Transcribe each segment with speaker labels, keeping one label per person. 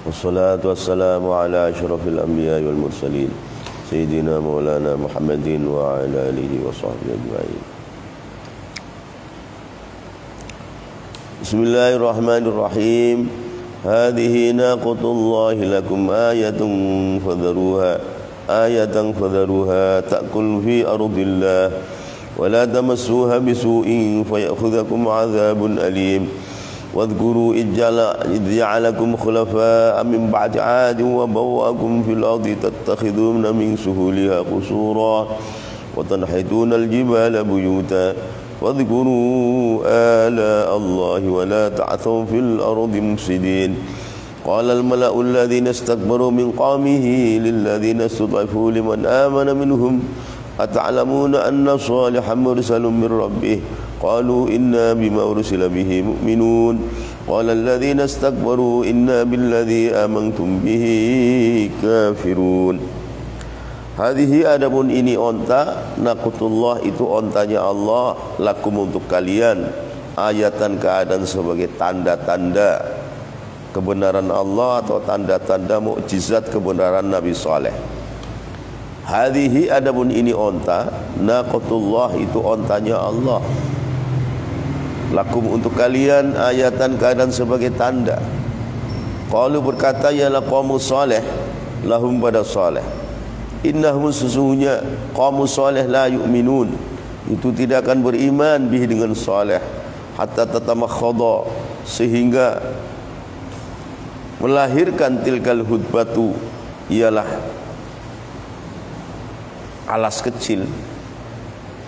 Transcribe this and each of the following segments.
Speaker 1: Wassalatu wassalamu ala asyrafil anbiya wal mursalin Sayyidina Maulana Muhammadin wa ala alihi wa sahbihi ajma'in. Bismillahirrahmanirrahim. Hadhihi naqatullahi lakum ayatan fadharuha ta'kul fi ardillah wa la tamassuha bisu'in fayakhudhukum 'adzabun alim. واذكروا إذ جعلكم خلفاء من بعد عاد وبوأكم في الأرض تتخذون من سهولها قصورا وتنحتون الجبال بيوتا واذكروا آلاء الله ولا تعثوا في الأرض مفسدين. قال الملأ الذين استكبروا من قومه للذين استضعفوا لمن آمن منهم أتعلمون أن صالحا مرسل من ربه قالوا إنا بما أرسل به مؤمنون قال الذين استكبروا إنا بالذي آمنتم به كافرون. Hadhihi adapun ini onta, naqatullah itu ontanya Allah, lakum untuk kalian, ayatan keadaan sebagai tanda-tanda kebenaran Allah atau tanda-tanda mukjizat kebenaran Nabi Saleh. Hadhihi adapun ini onta, naqatullah itu ontanya Allah, lakum untuk kalian, ayatan keadaan sebagai tanda. Qalu berkata ialah qaum saleh, lahum pada saleh. Innahum sesungguhnya qaum saleh la yu'minun, itu tidak akan beriman bih dengan saleh, hatta tatamakhadha, sehingga melahirkan tilkal hudbatu, ialah alas kecil.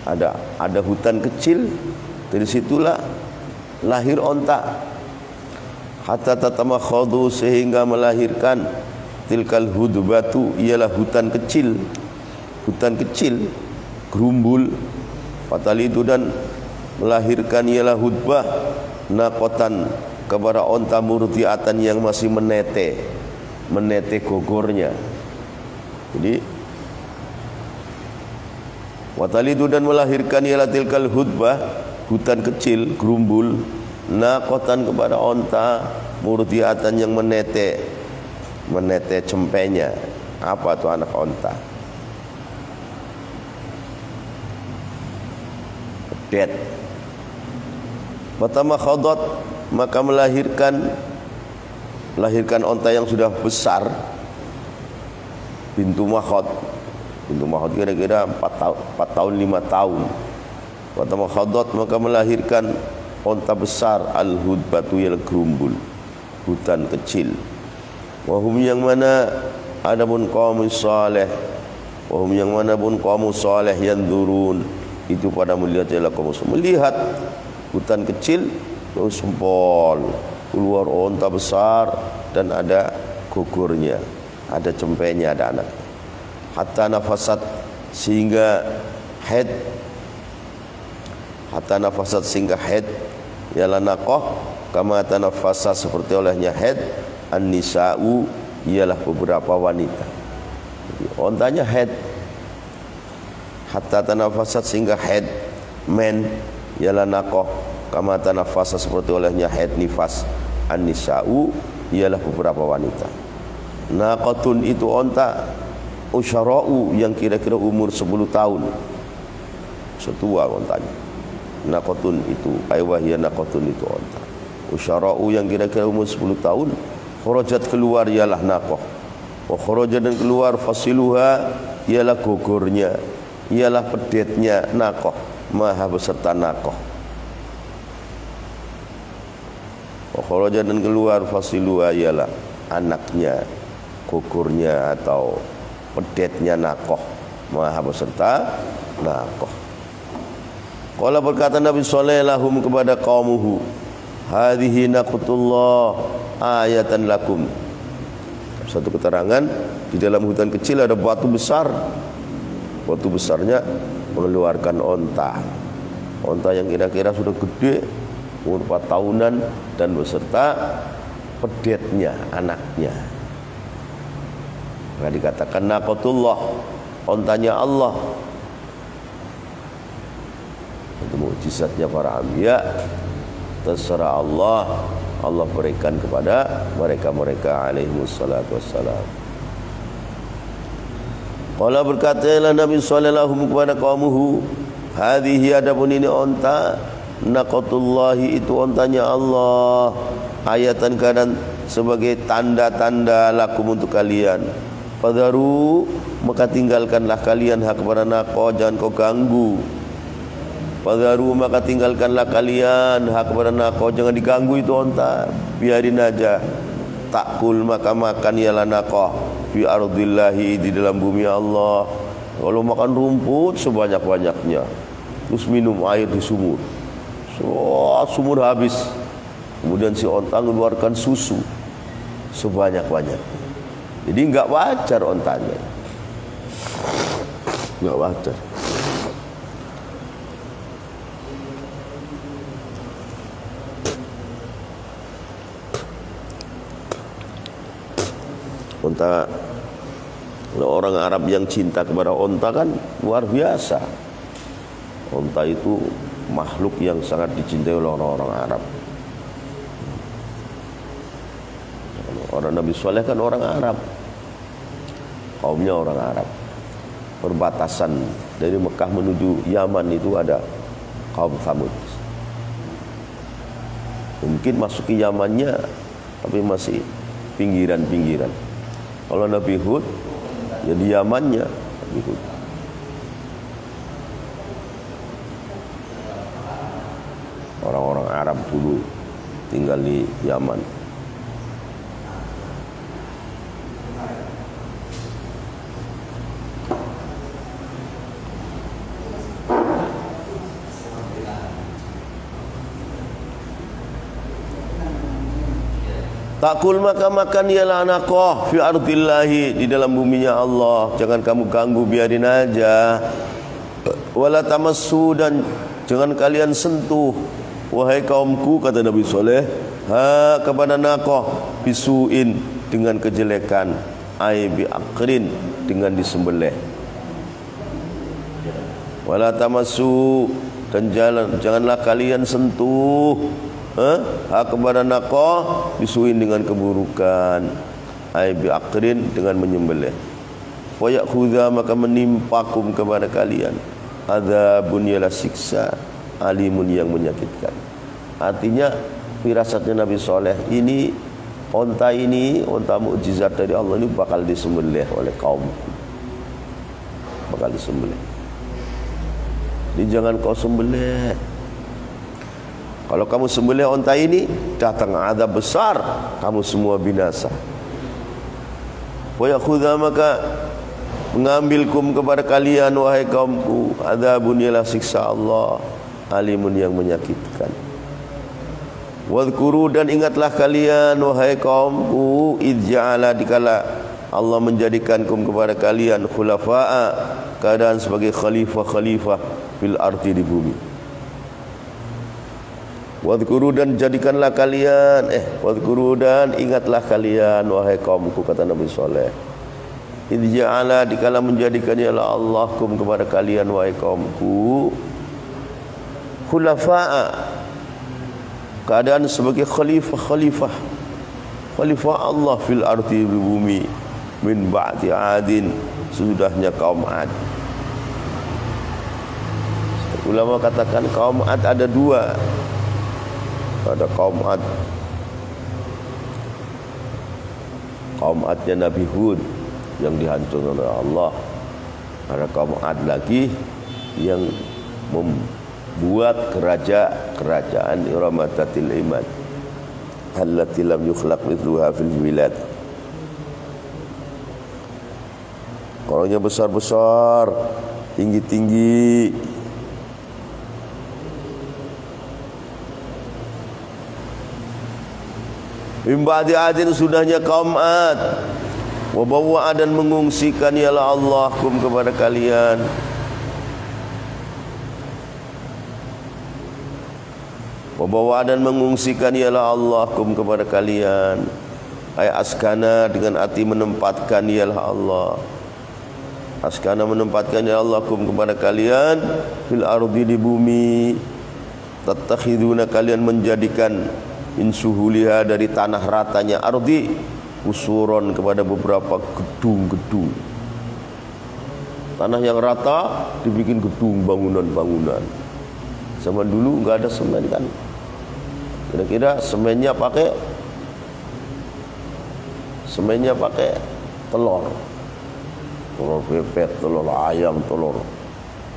Speaker 1: Ada hutan kecil, dari situlah lahir onta. Hatta tatamakhadhu, sehingga melahirkan tilkal hudbatu, ialah hutan kecil, gerumbul. Fatal itu dan melahirkan ialah hudbah, naqatan kepada onta murtiatan yang masih menete gogornya. Jadi watalidu dan melahirkan ialah tilkal hudbah, hutan kecil, gerumbul, naqatan kepada onta, murdiatan yang menete cempenya. Apa itu anak onta? Pedet. Pertama khadat, maka melahirkan onta yang sudah besar. Bintu makhad kira-kira 4 tahun 5 tahun. Pertama khadat, maka melahirkan onta besar, al-hudbatu yal gerumbul, hutan kecil. Wahum yang mana adapun kaum saleh, wahum yang mana pun kaum saleh yanzurun, itu pada melihat ialah kaum melihat hutan kecil terus sempol keluar onta besar dan ada gugurnya, ada cempenya, ada anak. Hatta nafasat, sehingga haid, ialah naqah, kama tanafasa, seperti olehnya haid, an-nisa'u, ialah beberapa wanita. Jadi ontanya haid. Hatta tanafasat, sehingga haid, men, ialah naqah, kama tanafasa, seperti olehnya haid nifas, an-nisa'u, ialah beberapa wanita. Naqatun itu onta, usyara'u, yang kira-kira umur 10 tahun, setua ontanya. Naqatun itu aywahiyah, naqatun itu onta. Usyara'u yang kira-kira umur 10 tahun. Kharajat, keluar, ialah naqah. Wa kharajat, dan keluar, fasiluha, ialah gogornya, ialah pedetnya naqah, maha beserta naqah. Wa kharajat, dan keluar, fasiluha, ialah anaknya, gogornya atau pedetnya naqah, maha beserta naqah. Qala berkata Nabi sallallahu alaihi wasallam kepada qaumuhu, hadhihi naqatullah ayatan lakum. Satu keterangan, di dalam hutan kecil ada batu besar. Batu besarnya mengeluarkan onta yang kira-kira sudah gede, umur 4 tahunan, dan beserta pedetnya, anaknya. Maka dikatakan naqatullah, ontanya Allah. Itu mukjizatnya para anbiya. Terserah Allah Allah berikan kepada mereka-mereka alaihimussalatu wassalam. Qala berkatalah Nabi sallallahu alaihi kepada kaumuhu, hadhihi adapun ini onta, naqatullahi itu ontanya Allah, ayatan keadaan sebagai tanda-tanda lakum untuk kalian. Fadharu, maka tinggalkanlah kalian hak kepada naqah, jangan kau ganggu. Fadharu, maka tinggalkanlah kalian hak kepada naqah, jangan diganggu itu onta, biarin aja. Takul, maka makan ialah naqah fi ardillahi, di dalam bumi Allah. Kalau makan rumput sebanyak-banyaknya, terus minum air di sumur, sumur habis, kemudian si onta mengeluarkan susu sebanyak-banyak. Jadi enggak wajar ontanya, enggak wajar. Onta, orang Arab yang cinta kepada onta kan luar biasa. Onta itu makhluk yang sangat dicintai oleh orang-orang Arab. Orang Nabi Saleh kan orang Arab, kaumnya orang Arab. Perbatasan dari Mekah menuju Yaman itu ada kaum Tsamud. Mungkin masuk ke Yamannya, tapi masih pinggiran-pinggiran. Kalau Nabi Hud, ya di Yamannya Nabi Hud. Orang-orang Arab dulu tinggal di Yaman. Takul, maka makan ialah naqah fi ardillahi, di dalam buminya Allah. Jangan kamu ganggu, biarin aja. Wala tamassu, dan jangan kalian sentuh, wahai kaumku, kata Nabi Saleh, kepada naqah bisuin, dengan kejelekan, ai bi aqrin, dengan disembelih. Wala tamassu, dan janganlah kalian sentuh hak kepada naqah bisuin, dengan keburukan, ai bi aqrin, dengan menyembelih. Wa ya'khudha, maka menimpakum kepada kalian, adzabun, ialah siksa, alimun, yang menyakitkan. Artinya firasatnya Nabi Saleh ini, onta mukjizat dari Allah ini bakal disembelih oleh kaum, bakal disembelih. Jadi jangan kau sembelih. Kalau kamu sembelih onta ini, datang azab besar, kamu semua binasa. Wa yakhudha, maka mengambilkum kepada kalian, wahai kaumku, adzabun, ialah siksa Allah, alimun, yang menyakitkan. Wadhkuru, dan ingatlah kalian, wahai kaumku, idh ja'ala, dikala Allah menjadikankum kepada kalian khulafa'a, keadaan sebagai khalifah-khalifah fil ardi, di bumi. Wadhkuru, dan jadikanlah kalian wadhkuru, dan ingatlah kalian, wahai kaumku, kata Nabi Saleh, idh ja'ala, dikala menjadikan ialah Allah kum, kepada kalian, wahai kaumku, khulafa'a, keadaan sebagai khalifah Allah fil ardi, di bumi, min ba'di adin, sesudahnya kaum Ad. Ulama katakan kaum Ad ada dua. Ada kaum Ad, kaum Adnya Nabi Hud yang dihancurkan oleh Allah. Ada kaum Ad lagi yang membuat kerajaan iramatatil imad, allati lam yukhlaq mithluha fil bilad. Orangnya besar-besar, tinggi-tinggi. Imba'di adin, sudahnya kaum Ad. Wabawa, dan mengungsikan ialah Allah kum, kepada kalian. Wabawa, dan mengungsikan ialah Allah kum, kepada kalian. Ay askana, dengan arti menempatkan ialah Allah. Askana, menempatkan ialah Allah kum, kepada kalian, fil ardi, di bumi. Tattakhiduna, kalian menjadikan min suhuliha dari tanah ratanya ardi usuron kepada beberapa gedung-gedung. Tanah yang rata dibikin gedung, bangunan-bangunan. Zaman dulu nggak ada semen kan. Kira-kira semennya pakai telur bebek, telur ayam, telur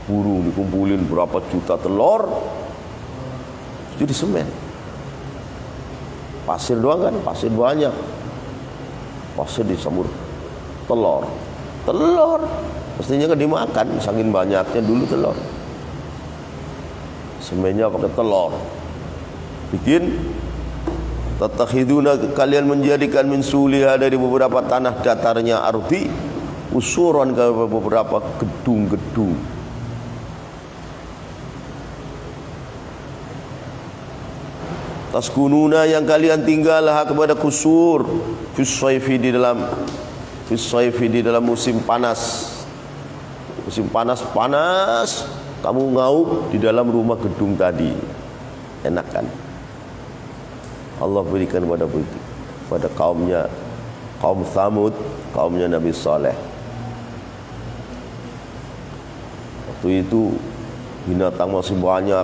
Speaker 1: burung, dikumpulin berapa juta telur jadi semen. Pasir doang kan, pasir banyak, pasir disamur telur mestinya kan dimakan, saking banyaknya dulu telur. Semennya pakai telur bikin. Tatakhiduna, kalian menjadikan min suliha dari beberapa tanah datarnya ardi usuran ke beberapa gedung-gedung. Taskununa, yang kalian tinggal kepada kusur fisaifi di dalam musim panas. Musim panas kamu ngaup di dalam rumah gedung tadi. Enak kan? Allah berikan pada kaumnya, kaum Tsamud, kaumnya Nabi Saleh. Waktu itu binatang masih banyak,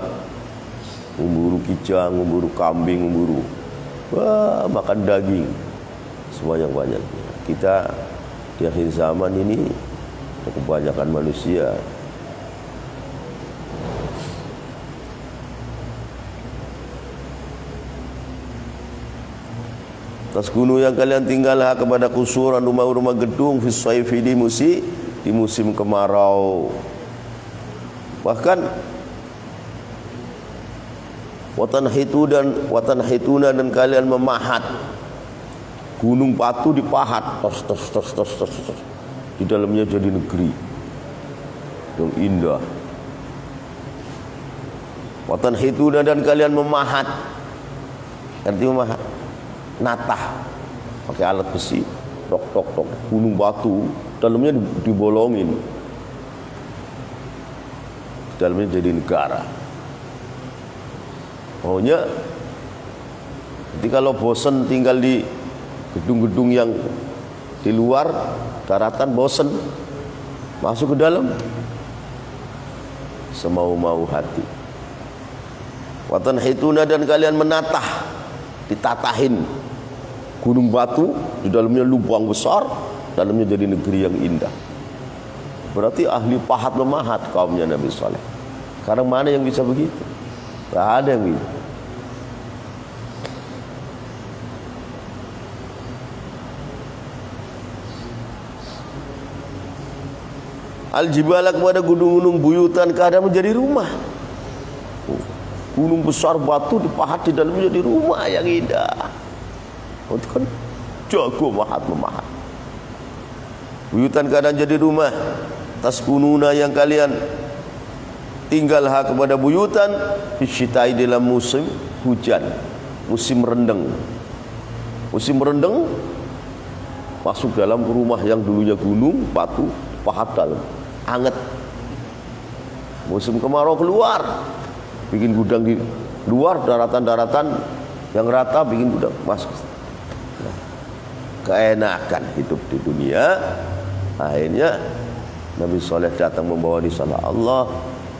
Speaker 1: memburu kijang, memburu kambing, makan daging sebanyak banyaknya. Kita di akhir zaman ini kebanyakan manusia. Taskunu, yang kalian tinggal kepada kusuran, rumah-rumah gedung fisaifi di musim kemarau. Bahkan watanhituna, dan kalian memahat gunung batu, dipahat tos. Di dalamnya jadi negeri yang indah. Watanhituna, dan kalian memahat. Artinya memahat, natah pakai alat besi, tok gunung batu, dalamnya dibolongin, dalamnya jadi negara. Maunya jadi kalau bosan tinggal di gedung-gedung yang di luar daratan, bosan masuk ke dalam semau-mau hati. Watanhituna, dan kalian menatah, ditatahin gunung batu, di dalamnya lubang besar, dalamnya jadi negeri yang indah. Berarti ahli pahat memahat kaumnya Nabi Saleh. Sekarang mana yang bisa begitu? Tak ada yang begitu. Al-jibala, kepada gunung-gunung buyutan, keadaan menjadi rumah. Gunung besar batu dipahat, di dalamnya jadi rumah yang indah. Itu kan jago memahat. Buyutan, keadaan jadi rumah. Taskununa, yang kalian tinggal kepada buyutan fisyitai, dalam musim hujan, musim rendeng. Musim rendeng masuk dalam rumah yang dulunya gunung batu, pahat dalam, anget. Musim kemarau keluar, bikin gudang di luar, daratan-daratan yang rata, bikin gudang masuk. Keenakan hidup di dunia. Akhirnya Nabi Saleh datang membawa risalah Allah.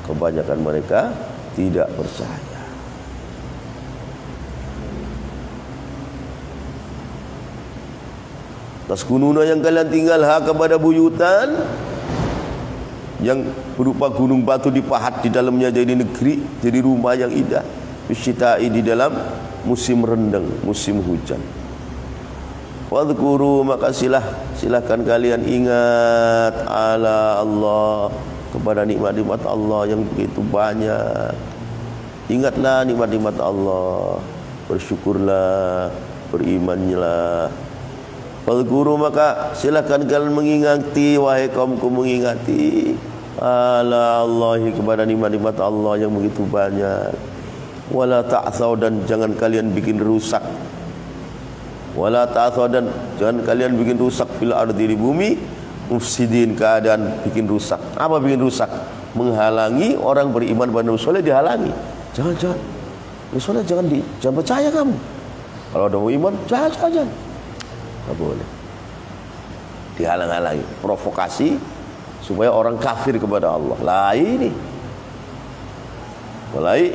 Speaker 1: Kebanyakan mereka tidak percaya. Taskununa, yang kalian tinggal kepada buyutan yang berupa gunung batu dipahat, di dalamnya jadi negeri, jadi rumah yang indah. Fisyitai, di dalam musim rendeng, musim hujan. Wadhkuru, maka silahkan kalian ingat ala Allah, kepada nikmat-nikmat Allah yang begitu banyak. Ingatlah nikmat-nikmat Allah, bersyukurlah, berimanlah. Wadhkuru, maka silahkan kalian mengingati, wahai kaumku, mengingati ala Allahi, kepada nikmat-nikmat Allah yang begitu banyak. Wala ta'thaw, dan jangan kalian bikin rusak. Wala ta'thaw, dan jangan kalian bikin rusak fil ardi, di bumi, mufsidin, keadaan bikin rusak. Apa bikin rusak? Menghalangi orang beriman pada Nabi Saleh, dihalangi. Jangan Nabi Saleh jangan percaya kamu. Kalau ada iman, jangan. Tak boleh. Dihalang-halangi, provokasi supaya orang kafir kepada Allah. Lah ini. Mulai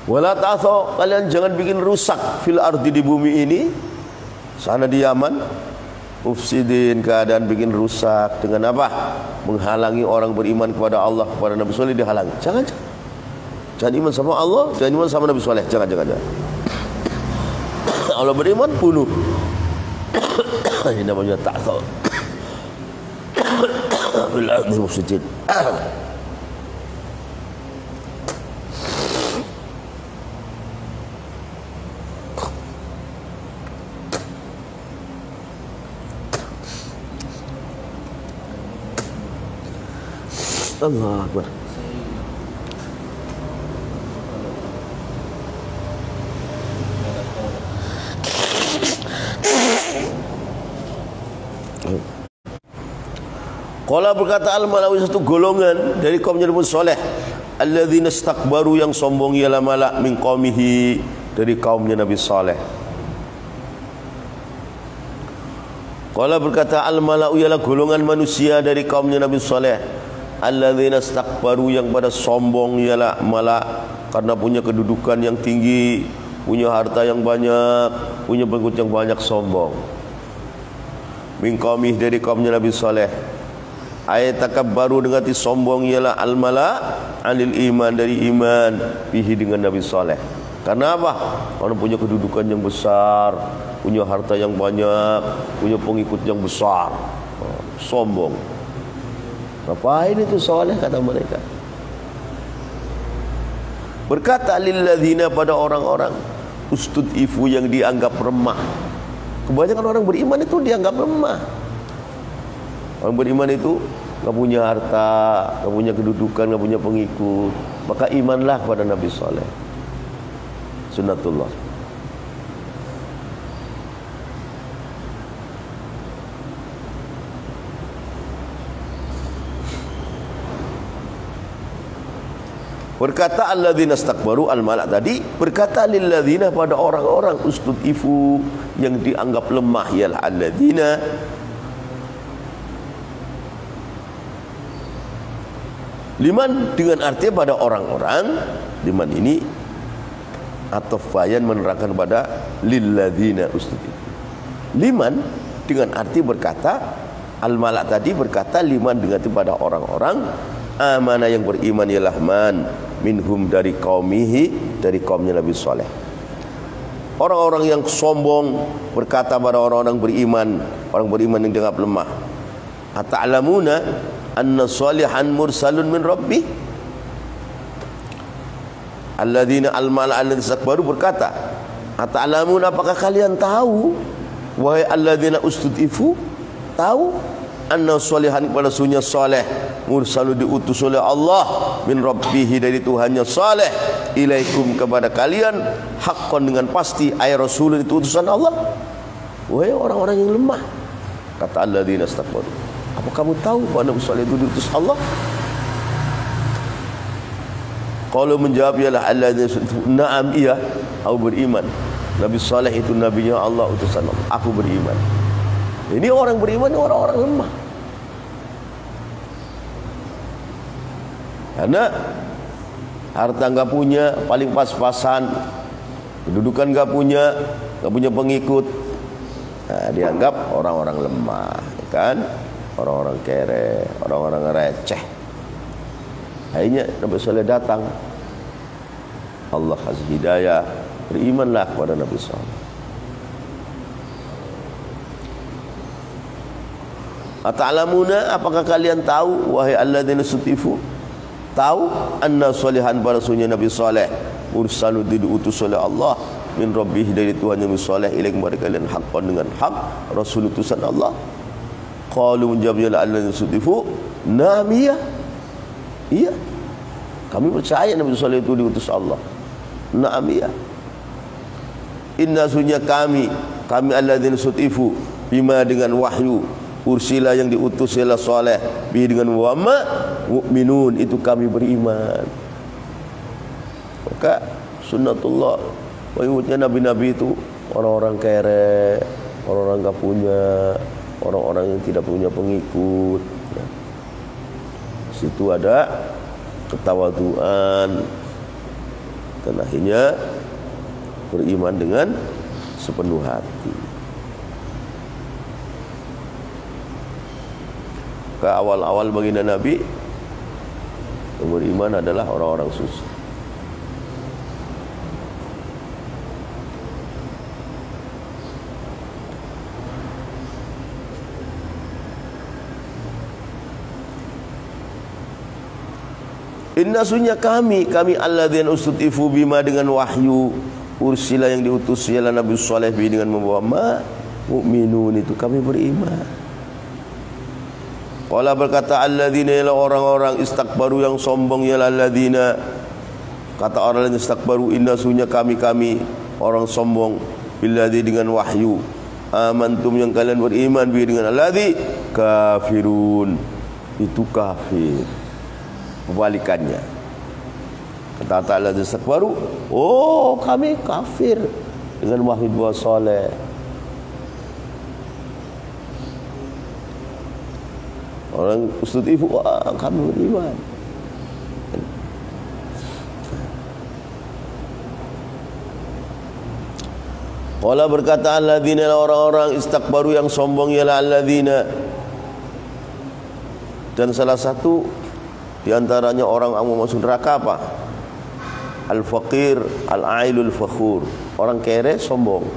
Speaker 1: wala ta'thaw, kalian jangan bikin rusak fil ardi, di bumi ini. Sana di Yaman, mufsidin, keadaan bikin rusak dengan apa? Menghalangi orang beriman kepada Allah, kepada Nabi Saleh, dihalangi. Jangan iman sama Allah, jangan iman sama Nabi Saleh. Jangan. Allah beriman, bunuh. Ini namanya ta'thaw fil ardi mufsidin. Allah Akbar. Qala, berkata al-malawi, satu golongan dari kaumnya Nabi Saleh, alladzina istakbaru, yang sombong ialah malak, min qaumihi, dari kaumnya Nabi Saleh. Qala, berkata al-mala'u, ialah golongan manusia dari kaumnya Nabi Saleh, alladzina istakbaru, yang pada sombong ialah malak, karena punya kedudukan yang tinggi, punya harta yang banyak, punya pengikut yang banyak, sombong. Min qaumih, dari kaumnya Nabi Saleh. Ayat takabbaru, dengan sombong ialah al-mala' anil iman, dari iman bihi, dengan Nabi Saleh. Karena apa? Karena punya kedudukan yang besar, punya harta yang banyak, punya pengikut yang besar, sombong. Ngapain itu soleh, kata mereka. Berkata lilladzina, pada orang-orang ustud'ifu, yang dianggap remah. Kebanyakan orang beriman itu dianggap lemah. Orang beriman itu gak punya harta, gak punya kedudukan, gak punya pengikut, maka imanlah kepada Nabi Saleh. Sunnatullah. Berkata alladzina istakbaru, al-malak tadi, berkata lilladzina, pada orang-orang ustud'ifu, yang dianggap lemah, ialah alladzina, liman, dengan arti pada orang-orang. Liman ini atau fayan menerangkan pada lilladzina ustud'ifu. Liman dengan arti berkata, al-malak tadi berkata liman dengan arti pada orang-orang, amana, yang beriman, ialah man minhum, dari qaumihi, dari kaumnya Nabi Saleh. Orang-orang yang sombong berkata pada orang-orang beriman, orang beriman yang dianggap lemah, ata'lamuna anna salihan mursalun min rabbi. Alladzina al-mala' alladzina istakbaru, berkata, ata'lamuna, apakah kalian tahu, wahai alladzina ustud'ifu, tahu, anna salihan, kepada sunya saleh, mursalu, diutus oleh Allah, min rabbihi, dari Tuhannya, saleh, ilaikum, kepada kalian, haqqan, dengan pasti, ay rasulun, itu utusan Allah. Wahai orang-orang yang lemah, kata alladzina istakbaru, apa kamu tahu bahwa Nabi Saleh itu diutus Allah? Kalau menjawab ialah alladzina, na'am, iya, aku beriman, Nabi Saleh itu nabinya Allah, utusan Allah, aku beriman. Ini orang beriman, orang-orang lemah. Karena harta enggak punya, paling pas-pasan, kedudukan enggak punya pengikut, nah, dianggap orang-orang lemah, kan? Orang-orang kere, orang-orang receh. Akhirnya Nabi Saleh datang, Allah kasih hidayah, berimanlah kepada Nabi Saleh. Ata'lamuna, apakah kalian tahu, wahai alladzina sutifu, tahu, anna salihan, pada sunnah Nabi Saleh, mursalu, diutus oleh Allah, min rabbih, dari Tuhan Nabi Saleh, ilaik, kepada kalian, haqqan, dengan hak, rasul, utusan Allah. Qalu, menjawab alladzina sutifu, na'am, iya, iya, kami percaya Nabi Saleh itu diutus Allah. Na'am, iya, inna, sunya kami alladzina sutifu, bima, dengan wahyu, ursila, yang diutus oleh Saleh, bi, dengan wama mu'minun, itu kami beriman. Maka sunnatullah, pengikutnya nabi-nabi itu orang-orang kere, orang-orang gak punya, orang-orang yang tidak punya pengikut. Situ ada ketawaduan dan akhirnya beriman dengan sepenuh hati. Ke awal-awal baginda Nabi yang beriman adalah orang-orang susah. Inna sunya kami alladzina ustutifu bima dengan wahyu ursila yang diutus ialah Nabi Saleh dengan membawa mu'minun itu kami beriman. Qala berkata alladzina ialah orang-orang istakbaru yang sombong ialah alladzina kata orang yang istakbaru inna sunya kami orang sombong billadzi dengan wahyu amantum yang kalian beriman bi dengan alladzi kafirun itu kafir. Kebalikannya kata Allah istakbaru, oh kami kafir dengan wahyu dua soleh. Orang ustutifu, wah kami beriman. Qala berkata alladzina orang-orang istakbaru yang sombong ialah alladzina, dan salah satu di antaranya orang yang mau masuk neraka apa? Al-faqir, al-ailul fakhur. Orang kere sombong.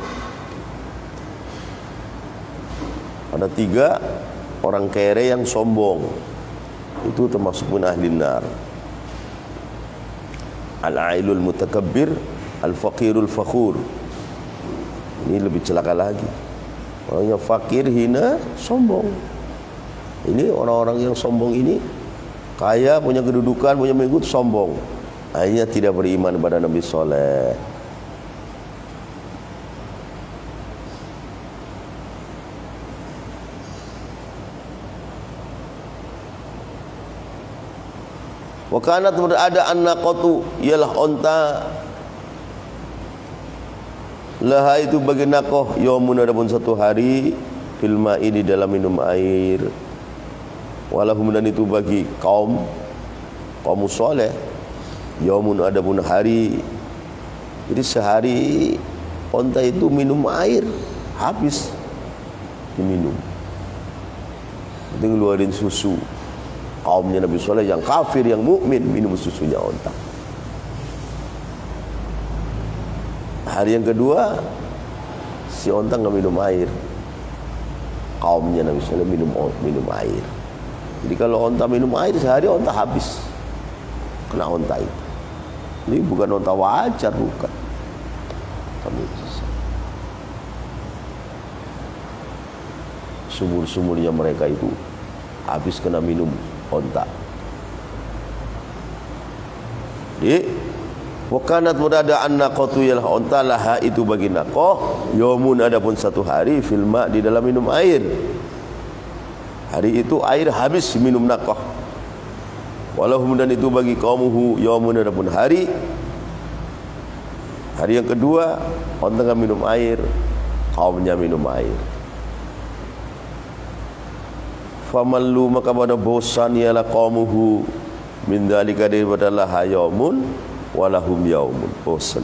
Speaker 1: Ada 3 orang kere yang sombong. Itu termasuk pun ahli nar. Al-ailul mutakabbir, al-faqirul fakhur. Ini lebih celaka lagi. Orangnya fakir, hina, sombong. Ini orang-orang yang sombong ini kaya, punya kedudukan, punya pengikut, sombong. Akhirnya tidak beriman kepada Nabi Saleh. Wa kanat berada an-naqatu ialah onta laha itu bagi naqah yaumun adapun satu hari fil ma'i di dalam minum air. Walahum dan itu bagi kaum saleh yaumun adapun hari. Jadi sehari onta itu minum air habis diminum. Itu ngeluarin susu. Kaumnya Nabi Saleh yang kafir yang mukmin minum susunya onta. Hari yang kedua si onta nggak minum air. Kaumnya Nabi Saleh minum air. Jadi kalau onta minum air sehari onta habis. Kena onta itu. Ini bukan onta wajar, bukan. Sumur-sumurnya mereka itu habis kena minum onta. Jadi wakanat berada an-naqatu yalah onta laha itu bagi naqah yaumun adapun satu hari filma di dalam minum air. Hari itu air habis minum naqah. Walahum dan itu bagi kaumuhu yaumun adapun hari. Hari yang kedua onta enggak minum air, kaumnya minum air. Famallu maka pada bosan ialah qaumuhu min dzalika daripada laha yaumun walahum yaumun, bosan.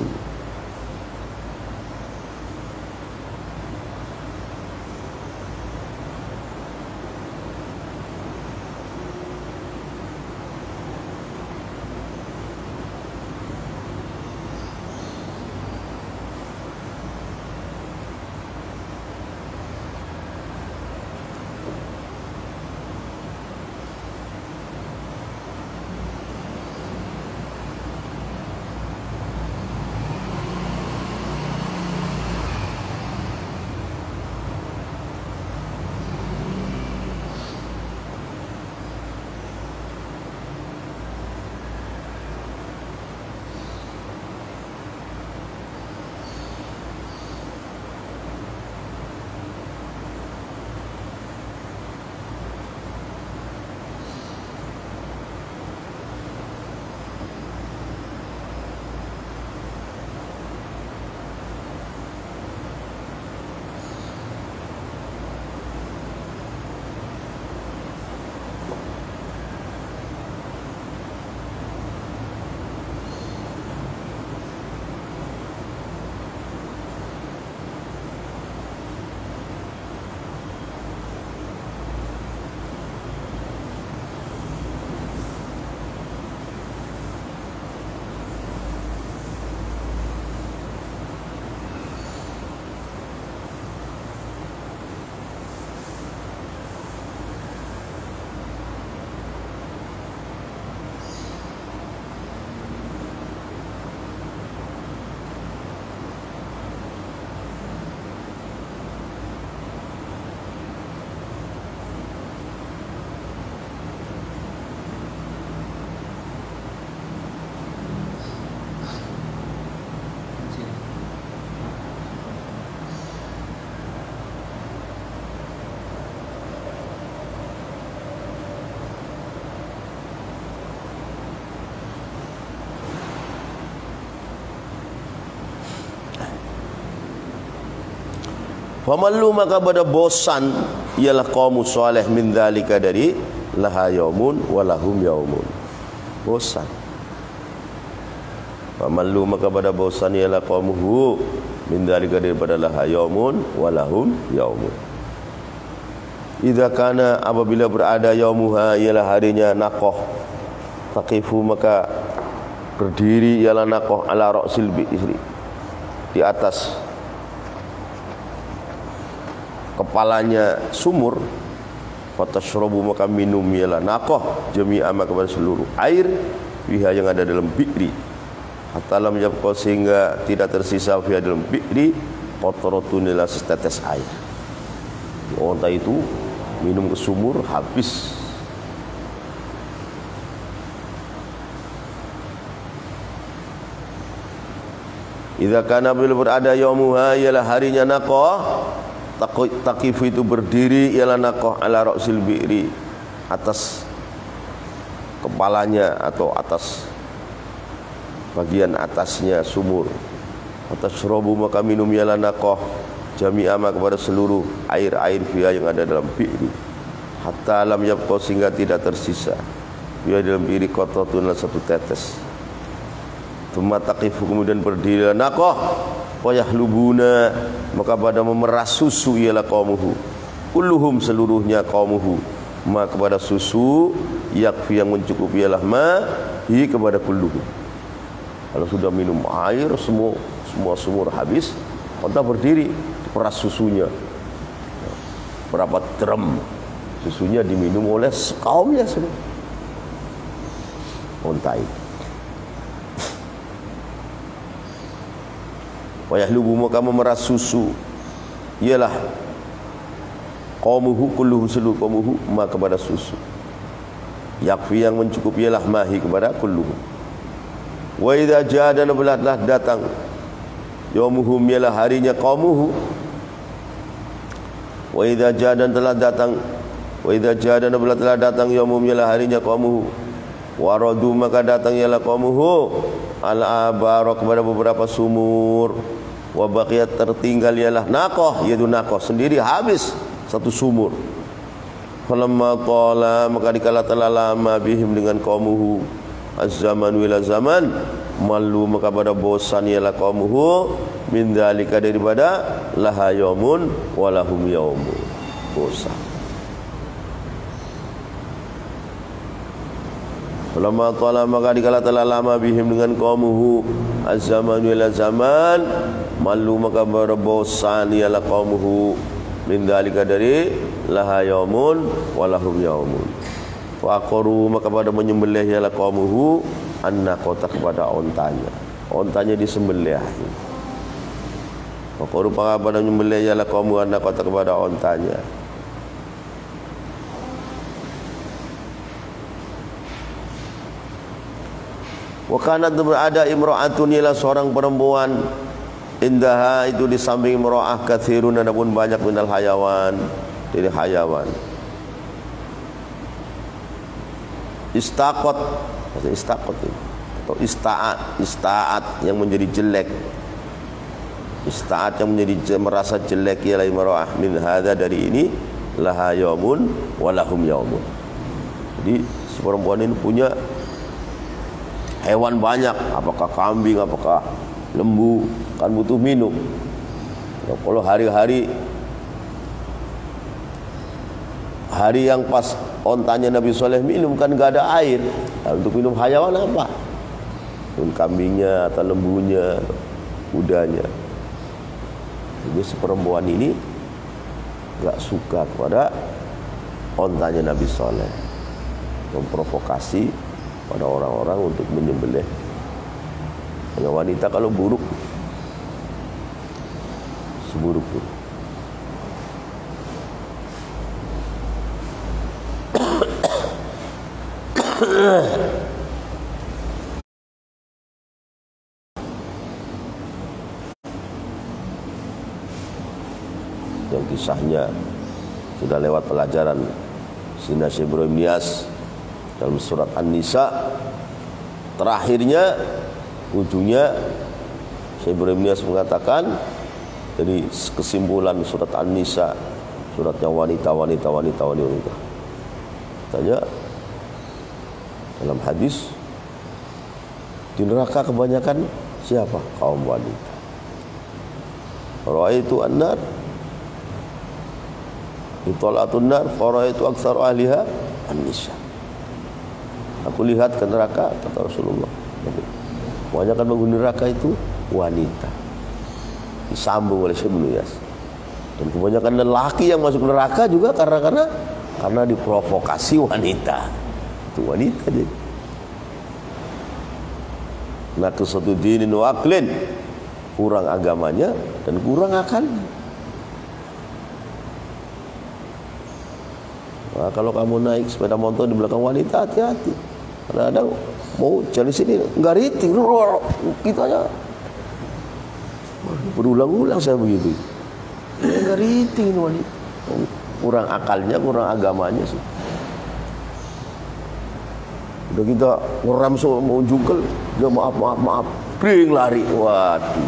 Speaker 1: Famallu maka pada bosan ialah kaum saleh min dzalika dari laha yaumun walahum yaumun. Bosan. Famallu maka pada bosan ialah qaumuhu min dzalika daripada laha yaumun walahum yaumun. Idza kana apabila berada yaumuha ialah harinya naqah, taqifu maka berdiri ialah naqah ala ra'sil bi'ri, di atas kepalanya sumur. Fatashrabu maka minum ialah naqah jami'a kepada seluruh air fiha yang ada dalam bi'ri, hatta lam yabqa sehingga tidak tersisa fiha dalam bi'ri qatratun ila setetes air. Onta itu minum ke sumur habis. Idza kana bila berada yaumuha ialah harinya naqah, taqifu itu berdiri ialah naqah ala ra'sil bi'ri, atas kepalanya atau atas bagian atasnya sumur. Fatashrabu maka minum ialah naqah jami'a kepada seluruh air-air fiha yang ada dalam bi'ri, hatta lam yabqa sehingga tidak tersisa fiha dalam bi'ri qatratun satu tetes. Tsumma taqifu kemudian berdiri naqah wa yahlubuna maka pada memeras susu ialah qaumuhu kulluhum seluruhnya qaumuhu ma kepada susu yakfi yang mencukupi ialah ma hi kepada kulluhum. Kalau sudah minum air semua sumur habis, onta berdiri peras susunya. Berapa drum susunya diminum oleh kaumnya semua. Onta itu. Wa yahlubu maka memeras susu ialah qaumuhu kulluhum seluruh qaumuhu ma kepada susu. Yakfi yang mencukupi ialah mahi kepada kulluhum. Wa idza jaa dan telah datang yaumuhum ialah harinya qaumuhu. Wa idza jaa dan telah datang telah datang yaumuhum ialah harinya qaumuhu. Waradu maka datang ialah qaumuhu al-abara kepada beberapa sumur. Wa baqiyat tertinggal ialah naqah, yaitu naqah sendiri habis satu sumur. Falamma qala maka dikala telah lama bihim dengan qaumuhu az-zaman wila zaman malu maka pada bosan ialah qaumuhu min dzalika daripada laha yaumun walahum yaumun. Bosan. Falamma qala maka dikala telah lama bihim dengan qaumuhu az-zaman wila zaman malu maka berbosan ialah qaumuhu min dzalika dari laha yaumun walahum yaumun. Wa aqaru maka pada menyembelih ialah qaumuhu an-naqata kepada ontanya disembelih. Wa aqaru maka pada menyembelih ialah qaumuhu an-naqata kepada ontanya. Wa kanat berada imra'atun ialah seorang perempuan indaha itu di samping imra'ah katsirun adapun banyak minal hayawan dari hayawan. Istaqat itu atau istaat yang menjadi jelek. Istaat yang menjadi merasa jelek ialah imra'ah min hadza dari ini laha yaumun walahum yaumun. Jadi si perempuan ini punya hewan banyak, apakah kambing, apakah lembu, kan butuh minum. Kalau hari yang pas ontanya Nabi Saleh minum kan gak ada air. Nah, untuk minum hayawan apa? Minum kambingnya atau lembunya, kudanya. Jadi si perempuan ini gak suka kepada ontanya Nabi Saleh, memprovokasi pada orang-orang untuk menyembelih. Hanya wanita kalau buruk, seburuk itu. Yang kisahnya sudah lewat pelajaran Sayyidina Syekh Ibrahim Niyas dalam surat An-Nisa. Terakhirnya ujungnya Syekh Ibrahim Niyas mengatakan Jadi kesimpulan surat An-Nisa, suratnya wanita. Tanya dalam hadis, di neraka kebanyakan siapa? Kaum wanita. Ra'aitu an-nar, itola'atun nar, fara'aitu aktsaru ahliha an-nisa. Aku lihat ke neraka, kata Rasulullah, kebanyakan penghuni neraka itu wanita. Disambung oleh Syekh Ibnu Yas. Dan kebanyakan lelaki yang masuk neraka juga karena diprovokasi wanita. Itu wanita dia. Naqsatu dinin wa aqlin, kurang agamanya dan kurang akalnya. Nah, kalau kamu naik sepeda motor di belakang wanita, hati-hati. Kadang-kadang mau jalan sini enggak riting, gitu aja. Berulang-ulang saya begitu. Enggak riting wanita. Kurang akalnya, kurang agamanya sih. Udah kita ngeram mau jungkel, dia maaf, bring lari, waduh,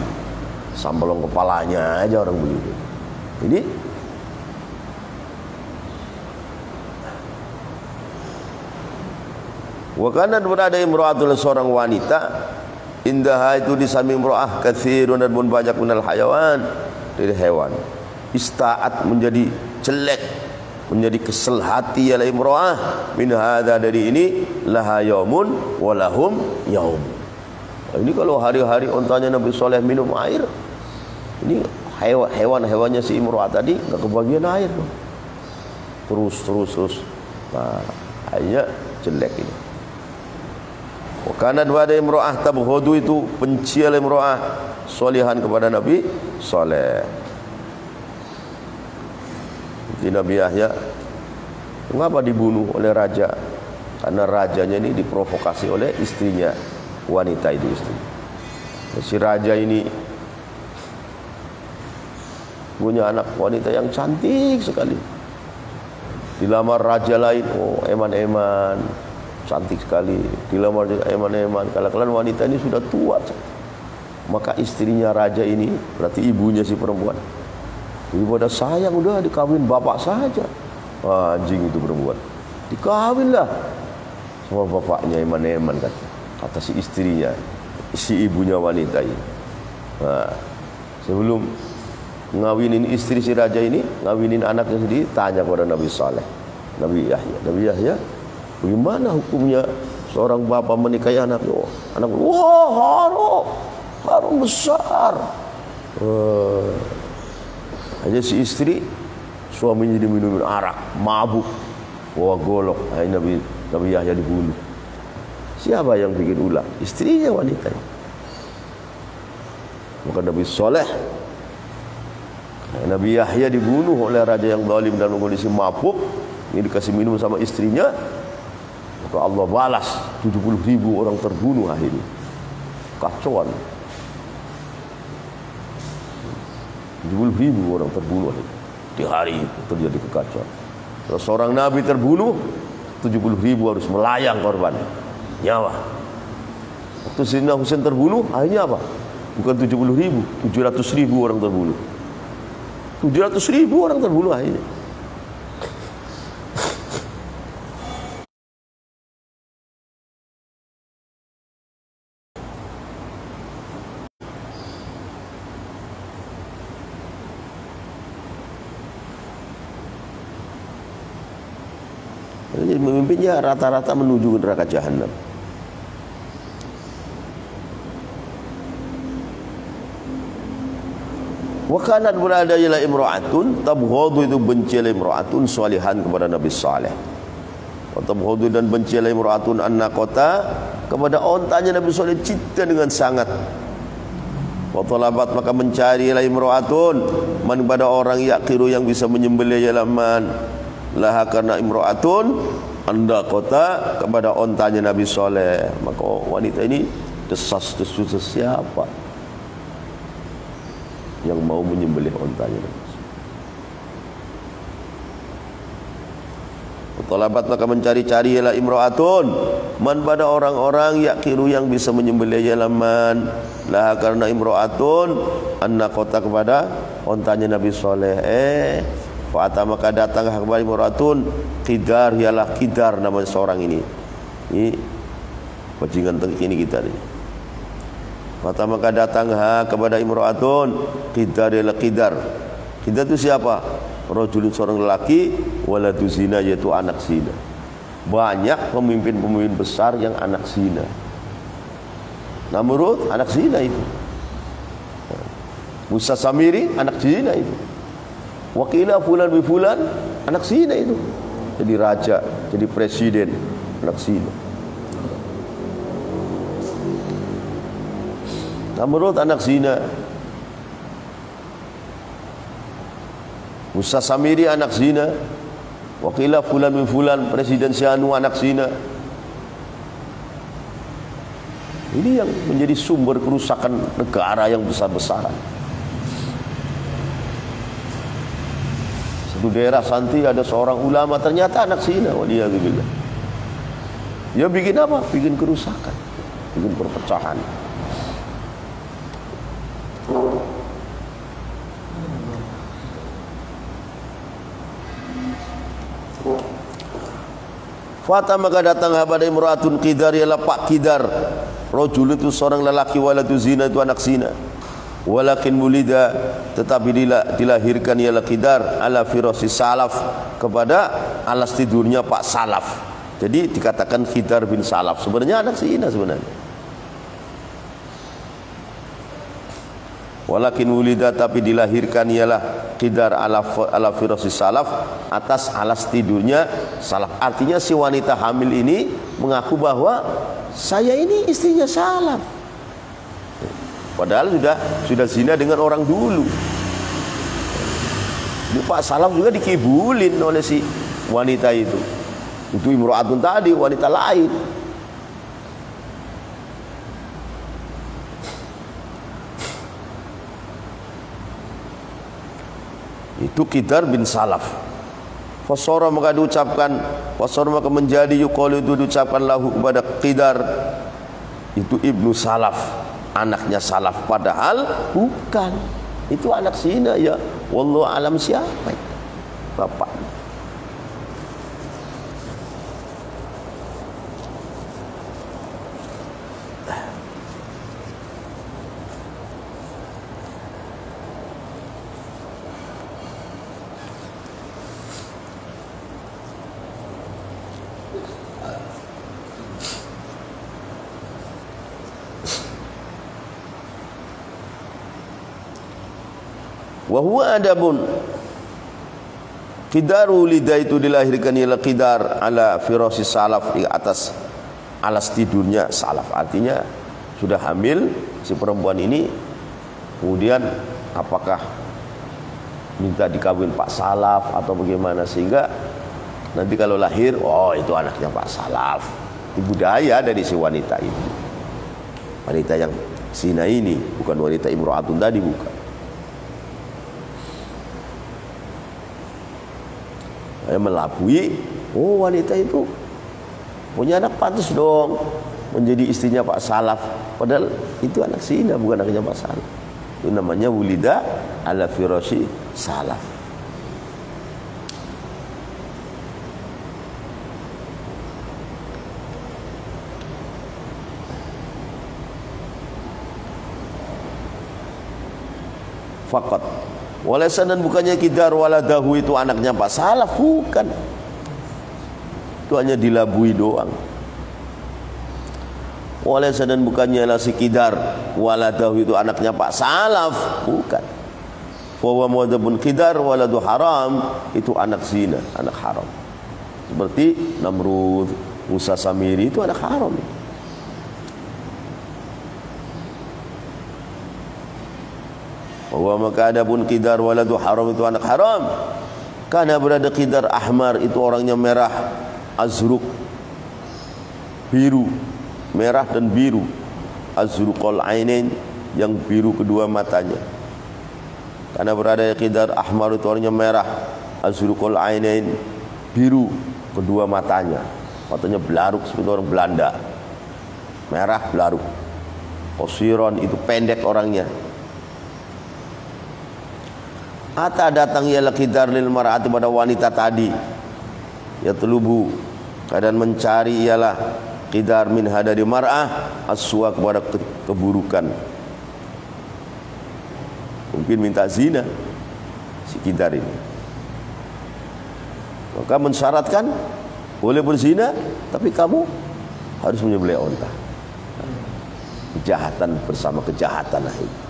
Speaker 1: sambalong kepalanya aja orang begitu. Jadi wakana berada imra'atul, seorang wanita, indaha itu di samping imra'ah katsirun dan pun banyak minal hayawan, dari hewan. Ista'at menjadi jelek, menjadi kesel hati oleh imra'ah, min hadza, dari ini, laha yaumun walahum yaum. Ini kalau hari-hari ontanya Nabi Saleh minum air, ini hewan-hewannya si imra'ah tadi enggak kebagian air. Terus. Nah, akhirnya jelek ini. Karena dua ada imra'ah tabghudu, itu benci oleh imra'ah solihan kepada Nabi Saleh. Di Nabi Yahya, mengapa dibunuh oleh raja? Karena rajanya ini diprovokasi oleh istrinya, wanita itu istri. Si raja ini punya anak wanita yang cantik sekali. Dilamar raja lain, oh eman-eman, cantik sekali. Dilamar juga eman-eman. Kala-kala wanita ini sudah tua, maka istrinya raja ini, berarti ibunya si perempuan, ibadah sayang, udah dikawin bapak saja. Anjing itu perempuan, dikawinlah sama bapaknya eman-eman, kata si istrinya, si ibunya wanita ini. Nah, sebelum ngawinin istri si raja ini, ngawinin anaknya sendiri, tanya kepada Nabi Saleh, Nabi Yahya, bagaimana hukumnya seorang bapak menikahi anaknya? Anak, wah harum besar. Hanya si istri, suaminya diminum arak, mabuk, bawa golok. Nabi Yahya dibunuh. Siapa yang bikin ulah? Istrinya wanita. Bukan Nabi Saleh. Nabi Yahya dibunuh oleh raja yang zalim dan kondisi mabuk. Ini dikasih minum sama istrinya. Maka Allah balas, 70.000 orang terbunuh akhirnya. Kacauan. 70.000 orang terbunuh di hari itu, terjadi kekacauan. Kalau seorang nabi terbunuh, 70.000 harus melayang korban nyawa. Waktu Sayyidina Husain terbunuh, akhirnya apa? Bukan 70.000, 700.000 orang terbunuh. 700.000 orang terbunuh akhirnya. Jadi memimpinnya rata-rata menuju ke neraka jahanam. Wa kanat berada ila imra'atun tabghadu, itu benci ila imra'atun salihan kepada Nabi Saleh. Wa tabghadu, dan benci ila imra'atun annaqata, kepada ontanya Nabi Saleh cinta dengan sangat. Wa talabat, maka mencari ila imra'atun, man, pada orang yaqiru yang bisa menyembelih yalaman laha, karena imra'atun annaqata, kepada ontanya Nabi Saleh. Maka wanita ini desas-desus siapa yang mau menyembelih ontanya. Fatolabat maka mencari-cari ialah imro'atun man pada orang-orang yakiru yang bisa menyembelih man lah karena imro'atun anna kota kepada ontanya Nabi Soleh. Fa'ata maka datang kepada imro'atun Qidar, ialah Qidar nama seorang ini. Ini bajingan tengik ini kita ni. Fa'ata maka datang kepada imro'atun Qidar, ialah Qidar. Qidar itu siapa? Rajulun seorang lelaki waladu zina, yaitu anak zina. Banyak pemimpin-pemimpin besar yang anak zina. Namrud anak zina itu. Musa Samiri anak zina itu. Wakilah fulan bi fulan anak zina itu. Jadi raja, jadi presiden anak zina. Namrud anak zina. Musa Samiri anak zina. Wakilah fulan bin fulan presiden Syanu anak zina. Ini yang menjadi sumber kerusakan negara yang besar-besaran. Satu daerah Santi ada seorang ulama ternyata anak zina. Waliyadzubillah. Ya bikin apa? Bikin kerusakan, bikin perpecahan. Fata maka datang kepada imro'atun Qidar, ialah Pak Qidar. Rajul itu seorang lelaki, waladu zina itu anak zina. Walakin mulida tetapi dilahirkan ialah Qidar ala firasi salaf, kepada alas tidurnya Pak Salaf. Jadi dikatakan Qidar bin Salaf. Sebenarnya anak zina sebenarnya. Walakin wulida tapi dilahirkan ialah Qidar ala firasi salaf, atas alas tidurnya salaf. Artinya si wanita hamil ini mengaku bahwa saya ini istrinya salaf. Padahal sudah zina dengan orang dulu. Ini Pak Salaf juga dikibulin oleh si wanita itu. Itu imro'atun tadi, wanita lain. Itu Qidar bin Salaf. Fasara maka diucapkan, fasara maka menjadi yuqalu itu diucapkan lahu kepada Qidar itu ibnu Salaf, anaknya Salaf, padahal bukan. Itu anak zina ya. Wallahu alam siapa itu bapak. Wahuwa adabun Qidaru lidah itu dilahirkan ialah Qidar ala firasi salaf, di atas alas tidurnya salaf. Artinya sudah hamil si perempuan ini, kemudian apakah minta dikawin Pak Salaf atau bagaimana, sehingga nanti kalau lahir, oh itu anaknya Pak Salaf. Itu budaya dari si wanita itu, wanita yang zina ini, bukan wanita imro'atun tadi, bukan. Melabui, oh wanita itu punya anak, pantas dong menjadi istrinya Pak Salaf. Padahal itu anak zina, bukan anaknya Pak Salaf. Itu namanya wulida ala firasi salaf. Faqat walasan, dan bukannya Qidar waladahu itu anaknya Pak Salaf, bukan. Itu hanya dilabui doang. Walasan, dan bukannya lah si Qidar waladahu itu anaknya Pak Salaf, bukan. Wa muadzabun Qidar waladu haram, itu anak zina, anak haram. Seperti Namrud, Musa Samiri itu anak haram. Wa maka adapun Qidar waladu haram itu anak haram. Karena berada Qidar ahmar, itu orangnya merah, azruk biru, merah dan biru. Azruqul ainain, yang biru kedua matanya. Karena berada Qidar ahmar itu orangnya merah, azruqul ainain, biru kedua matanya belaruk seperti orang Belanda, merah belaruk. Qasiran itu pendek orangnya. Ata datang ialah Qidar lil mar'ati pada wanita tadi, ya telubu keadaan mencari ialah Qidar min hadari mar'ah aswa kepada keburukan, mungkin minta zina si Qidar ini. Maka mensyaratkan boleh berzina, tapi kamu harus menyembelih unta. Kejahatan bersama kejahatan lah itu.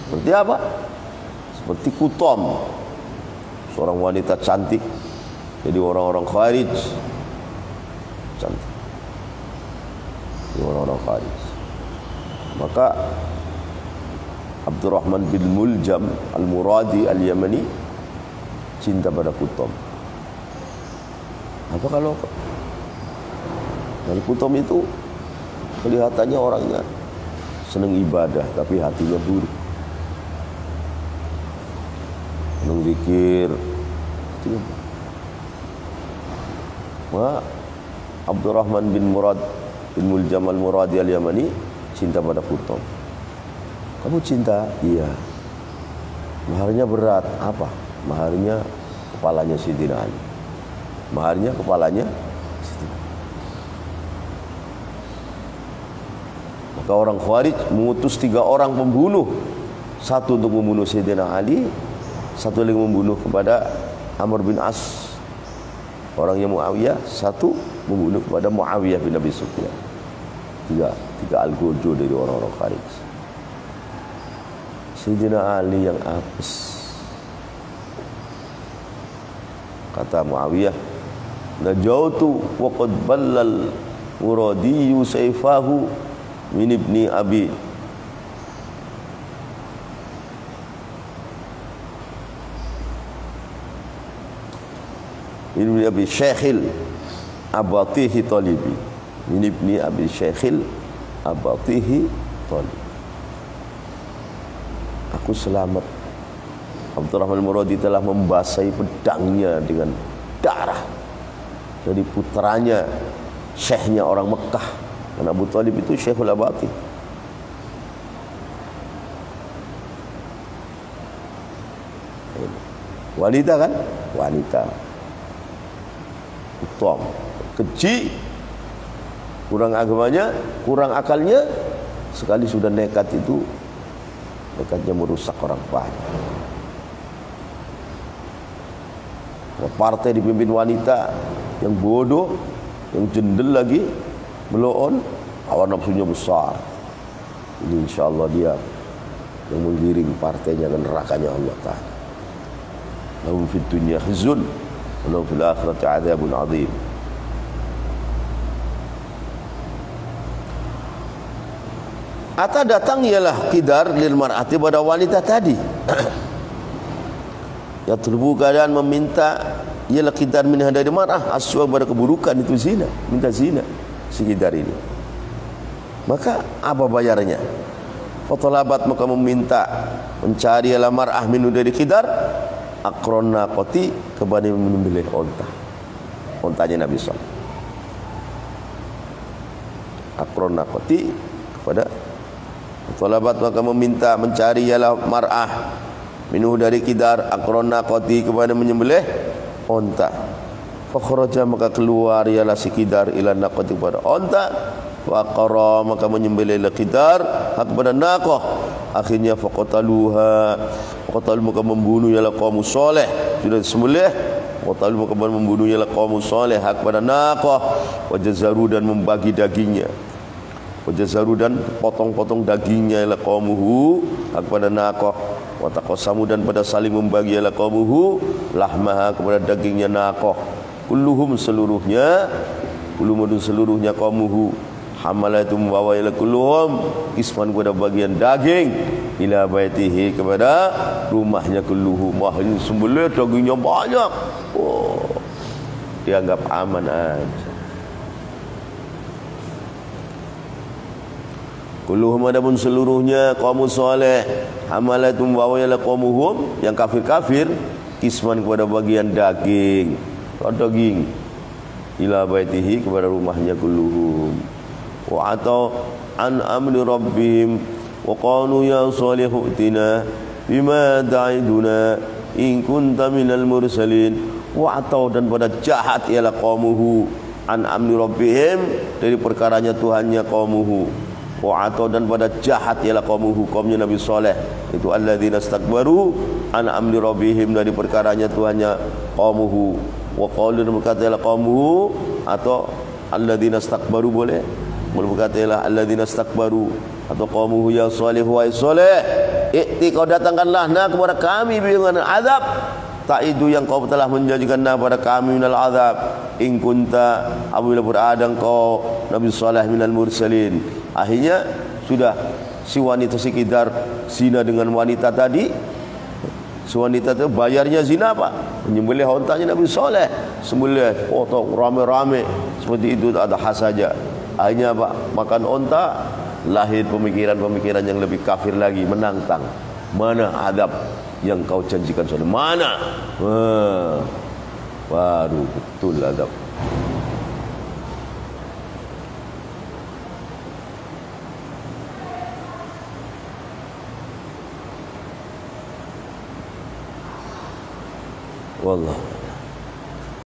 Speaker 1: Seperti apa? Seperti Kutom, seorang wanita cantik, jadi orang-orang Khawarij cantik, jadi orang-orang Khawarij. Maka Abdurrahman bin Muljam Al-Muradi Al-Yamani cinta pada Kutom. Apa kalau Kutom itu kelihatannya orangnya senang ibadah tapi hatinya buruk, senang zikir. Abdurrahman bin Muljam Al-Muradi Al-Yamani cinta pada Kutom. Kamu cinta? Iya. Maharnya berat. Apa? Maharnya kepalanya Sayyidina Ali. Maharnya kepalanya Sayyidina Ali. Maka orang Khawarij mengutus 3 orang pembunuh. Satu untuk membunuh Sayyidina Ali, satu lagi membunuh kepada Amr bin As, orangnya Muawiyah, satu membunuh kepada Muawiyah bin Abi Sufyan. Tiga algojo dari orang-orang Khawarij. Sayyidina Ali yang apes. Kata Muawiyah, najautu wa qad ballal muradiyu sayfahu min ibni abi ibni abi Syekhil abatihi talibi min ibni abi Syekhil abatihi talibi. Aku selamat. Abdurrahman Al-Muradi telah membasahi pedangnya dengan darah dari putranya, syekhnya orang Mekah. Dan Abu Talib itu Syekhul Abati. Wanita kan? Wanita. Utom, keji, kurang agamanya, kurang akalnya, sekali sudah nekat itu, nekatnya merusak orang banyak. Partai dipimpin wanita yang bodoh, yang jendel lagi, meloon, hawa nafsunya besar. Ini insyaAllah dia yang menggiring partainya ke nerakanya Allah Ta'ala. Lahum fid dunya khizun wa lahum fil akhirati adzabun adzim. Ata datang ialah Qidar lil mar'ati pada wanita tadi. Ya terbu keadaan meminta ialah Qidar min hadari mar'ah aswa pada keburukan itu zina, minta zina si Qidar ini. Maka apa bayarnya? Fatalabat maka meminta mencari ialah mar'ah minu dari Qidar aqron naqati kepada menyembelih unta. Untanya Nabi SAW. Aqron naqati kepada fatalabat maka meminta mencari ialah mar'ah minuh dari Qidar aqron naqati kepada menyembelih unta. Fakhraja maka keluar ialah si Qidar ila naqati kepada unta, wa qara maka menyembelih Qidar kepada naqah. Akhirnya faqataluha, qatalu maka membunuh ialah kaum saleh, sudah disembelih. Qatalu maka membunuh ialah kaum saleh kepada naqah, wa jazaru dan membagi dagingnya. Wa jazaru dan potong-potong dagingnya ialah qaumuhu kepada naqah. Wa taqasamu dan pada saling membagi ialah qaumuhu lahmaha kepada dagingnya naqah. Kulluhum seluruhnya, kulluhum seluruhnya qaumuhu hamalatu membawa ialah kulluhum kisman kepada bagian daging ila baitihi kepada rumahnya kulluhum. Mahli sembelih dagingnya banyak. Oh, dianggap aman aja. Kulluhum adapun seluruhnya kaum saleh hamalat membawa ialah qaumuhum yang kafir-kafir kisman kepada bagian daging ila baitihi kepada rumahnya kulluhum wa atau an amri rabbihim wa qalu ya salihu itina bima ta'iduna in kunta minal mursalin wa atau dan pada jahat ialah qaumuhu an amri rabbihim dari perkaranya Tuhannya qaumuhu wa atau dan pada jahat ialah qaumuhu kaumnya Nabi Saleh itu alladzina istakbaru an amri rabbihim dari perkaranya Tuhannya qaumuhu wa qalu dan berkata ialah qaumuhu atau alladzina istakbaru boleh berkata ialah alladzina istakbaru atau qaumuhu ya salih wa salih ikti kau datangkanlah kepada kami dengan azab ta'idu yang kau telah menjanjikan kepada kami minal azab in kunta apabila berada engkau Nabi Saleh minal mursalin. Akhirnya sudah si wanita sekitar zina dengan wanita tadi. Si wanita itu bayarnya zina apa? Menyembelih ontanya Nabi Saleh, sembelih potong rame-rame seperti itu, ada khas saja. Akhirnya apa? Makan onta, lahir pemikiran-pemikiran yang lebih kafir lagi, menantang. Mana adab yang kau janjikan Saleh? Mana? Baru betul adab. Wallah.